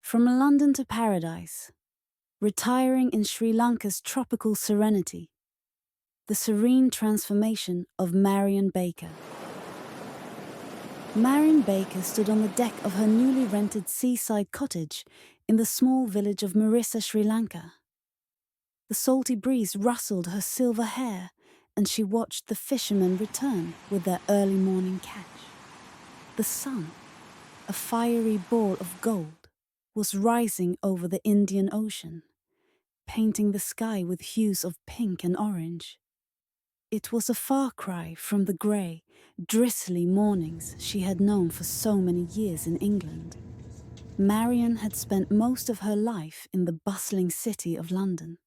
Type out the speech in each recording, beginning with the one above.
From London to paradise, retiring in Sri Lanka's tropical serenity, the serene transformation of Marion Baker. Marion Baker stood on the deck of her newly rented seaside cottage in the small village of Marissa, Sri Lanka. The salty breeze rustled her silver hair, and she watched the fishermen return with their early morning catch. The sun, a fiery ball of gold, was rising over the Indian Ocean, painting the sky with hues of pink and orange. It was a far cry from the grey, drizzly mornings she had known for so many years in England. Marion had spent most of her life in the bustling city of London.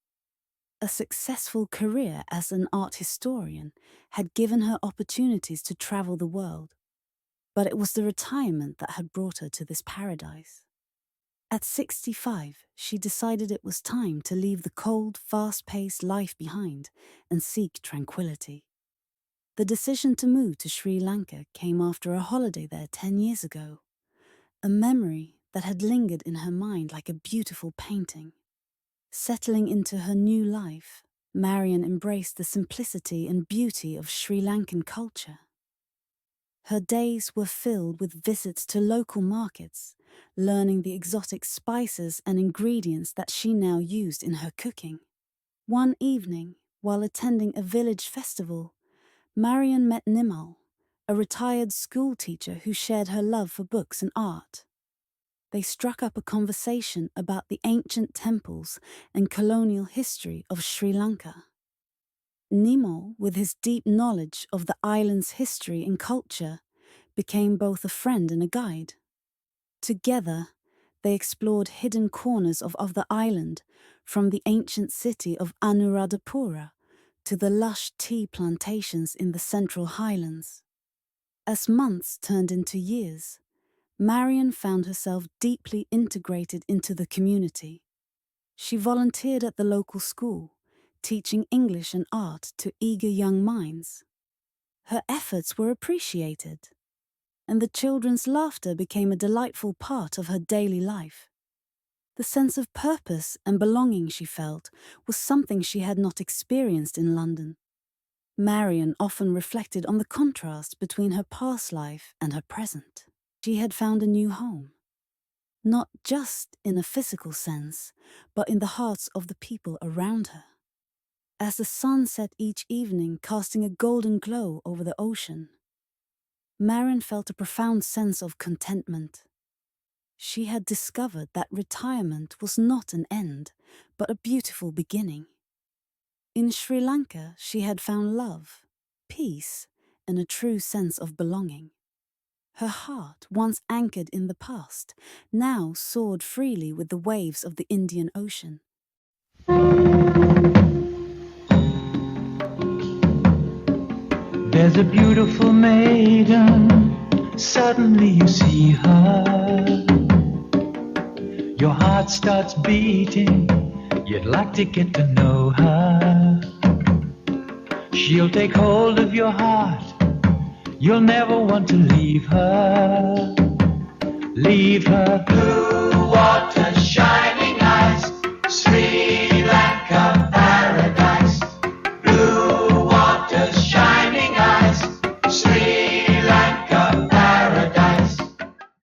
A successful career as an art historian had given her opportunities to travel the world, but it was the retirement that had brought her to this paradise. At 65, she decided it was time to leave the cold, fast-paced life behind and seek tranquility. The decision to move to Sri Lanka came after a holiday there 10 years ago, a memory that had lingered in her mind like a beautiful painting. Settling into her new life, Marion embraced the simplicity and beauty of Sri Lankan culture. Her days were filled with visits to local markets, learning the exotic spices and ingredients that she now used in her cooking. One evening, while attending a village festival, Marion met Nimal, a retired school teacher who shared her love for books and art. They struck up a conversation about the ancient temples and colonial history of Sri Lanka. Nimal, with his deep knowledge of the island's history and culture, became both a friend and a guide. Together, they explored hidden corners of the island, from the ancient city of Anuradhapura to the lush tea plantations in the Central Highlands. As months turned into years, Marion found herself deeply integrated into the community. She volunteered at the local school, teaching English and art to eager young minds. Her efforts were appreciated, and the children's laughter became a delightful part of her daily life. The sense of purpose and belonging she felt was something she had not experienced in London. Marion often reflected on the contrast between her past life and her present. She had found a new home, not just in a physical sense, but in the hearts of the people around her. As the sun set each evening, casting a golden glow over the ocean, Marion felt a profound sense of contentment. She had discovered that retirement was not an end, but a beautiful beginning. In Sri Lanka, she had found love, peace, and a true sense of belonging. Her heart, once anchored in the past, now soared freely with the waves of the Indian Ocean. There's a beautiful maiden, suddenly you see her. Your heart starts beating, you'd like to get to know her. She'll take hold of your heart, you'll never want to leave her. Leave her. Blue water shine.